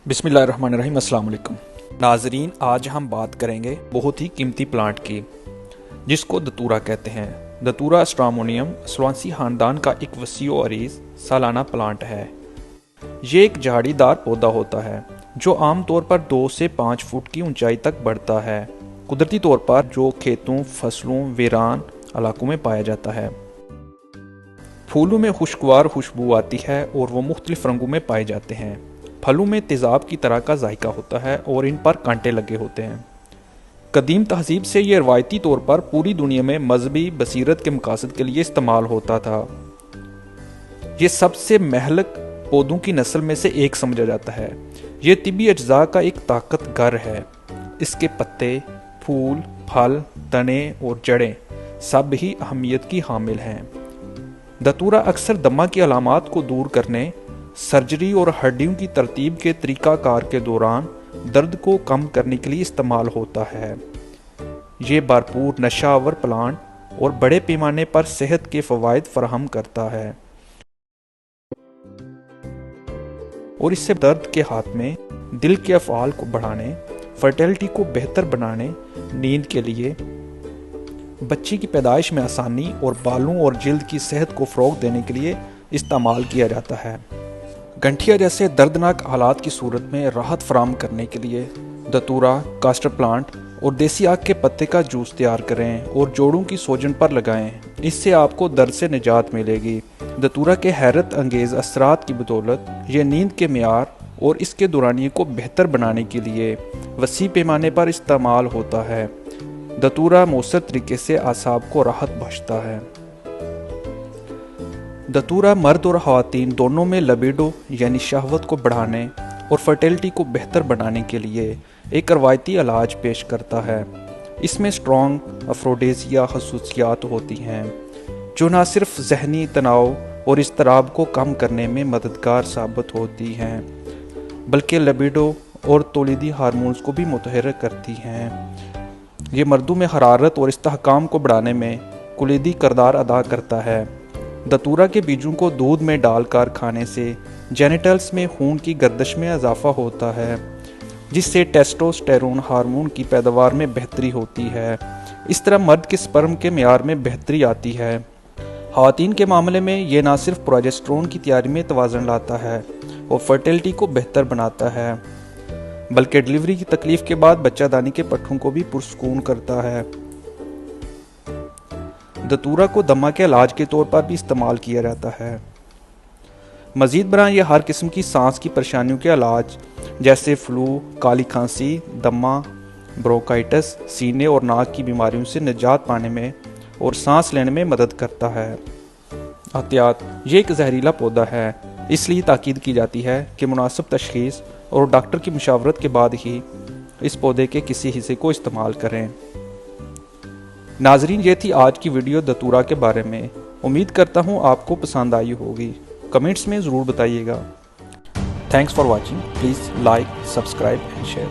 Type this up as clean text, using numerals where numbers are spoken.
बिस्मिल्लाहिर्रहमानिर्रहीम। अस्सलाम वालेकुम नाजरीन, आज हम बात करेंगे बहुत ही कीमती प्लांट की जिसको दतूरा कहते हैं। दतूरा स्ट्रामोनियम स्वांसी खानदान का एक वसीओ अरीज सालाना प्लांट है। ये एक झाड़ीदार पौधा होता है जो आमतौर पर 2 से 5 फुट की ऊंचाई तक बढ़ता है। कुदरती तौर पर जो खेतों, फसलों, वीरान इलाकों में पाया जाता है। फूलों में खुशगवार खुशबू आती है और वो मुख्तलिफ रंगों में पाए जाते हैं। फलों में तेज़ाब की तरह का जायका होता है और इन पर कांटे लगे होते हैं। कदीम तहजीब से ये रवायती तौर पर पूरी दुनिया में मजहबी बसीरत के मकासद के लिए इस्तेमाल होता था। ये सबसे महलक पौधों की नस्ल में से एक समझा जाता है। ये तिबी अज्जा का एक ताकतगर है। इसके पत्ते, फूल, फल, तने और जड़ें सब ही अहमियत की हामिल हैं। दतूरा अक्सर दमा की अलामात को दूर करने, सर्जरी और हड्डियों की तरतीब के तरीक़ाकार के दौरान दर्द को कम करने के लिए इस्तेमाल होता है। ये भरपूर नशावर प्लांट और बड़े पैमाने पर सेहत के फ़वाइद फराहम करता है और इससे दर्द के हाथ में दिल के अफ़आल को बढ़ाने, फर्टिलिटी को बेहतर बनाने, नींद के लिए, बच्चे की पैदाइश में आसानी और बालों और जिल्द की सेहत को फ़रोग़ देने के लिए इस्तेमाल किया जाता है। गंठिया जैसे दर्दनाक हालात की सूरत में राहत फराहम करने के लिए दतूरा, कास्टर प्लांट और देसी आक के पत्ते का जूस तैयार करें और जोड़ों की सोजन पर लगाएं। इससे आपको दर्द से निजात मिलेगी। दतूरा के हैरत अंगेज़ असरात की बदौलत ये नींद के मियार और इसके दौरानिए को बेहतर बनाने के लिए वसी पैमाने पर इस्तेमाल होता है। दतूरा मौसर तरीके से आसाब को राहत बख्शता है। दतूरा मर्द और ख़वातीन दोनों में लिबिडो यानी शहवत को बढ़ाने और फर्टिलिटी को बेहतर बनाने के लिए एक रवायती इलाज पेश करता है। इसमें स्ट्रॉन्ग अफ्रोडेसिया खसूसियात होती हैं जो न सिर्फ जहनी तनाव और इज़्तिराब को कम करने में मददगार साबित होती हैं बल्कि लिबिडो और तौलीदी हार्मोन्स को भी मुतहर्रिक करती हैं। ये मर्दों में हरारत और इस्तेहकाम को बढ़ाने में कुलीदी किरदार अदा करता है। दतूरा के बीजों को दूध में डालकर खाने से जेनिटल्स में खून की गर्दिश में इजाफा होता है जिससे टेस्टोस्टेरोन हार्मोन की पैदावार में बेहतरी होती है। इस तरह मर्द के स्पर्म के मियार में बेहतरी आती है। ख़वातीन के मामले में ये न सिर्फ प्रोजेस्टेरोन की तैयारी में तवाज़ुन लाता है और फर्टिलिटी को बेहतर बनाता है बल्कि डिलीवरी की तकलीफ के बाद बच्चादानी के पट्ठों को भी पुरसकून करता है। दतूरा को दमा के इलाज के तौर पर भी इस्तेमाल किया जाता है। मज़ीद बरां ये हर किस्म की सांस की परेशानियों के इलाज जैसे फ्लू, काली खांसी, दमा, ब्रोंकाइटिस, सीने और नाक की बीमारियों से निजात पाने में और सांस लेने में मदद करता है। एहतियात: ये एक जहरीला पौधा है, इसलिए ताकीद की जाती है कि मुनासिब तशख़ीस और डॉक्टर की मशावरत के बाद ही इस पौधे के किसी हिस्से को इस्तेमाल करें। नाजरीन, ये थी आज की वीडियो दतूरा के बारे में। उम्मीद करता हूँ आपको पसंद आई होगी। कमेंट्स में ज़रूर बताइएगा। Thanks for watching. Please like, subscribe and share.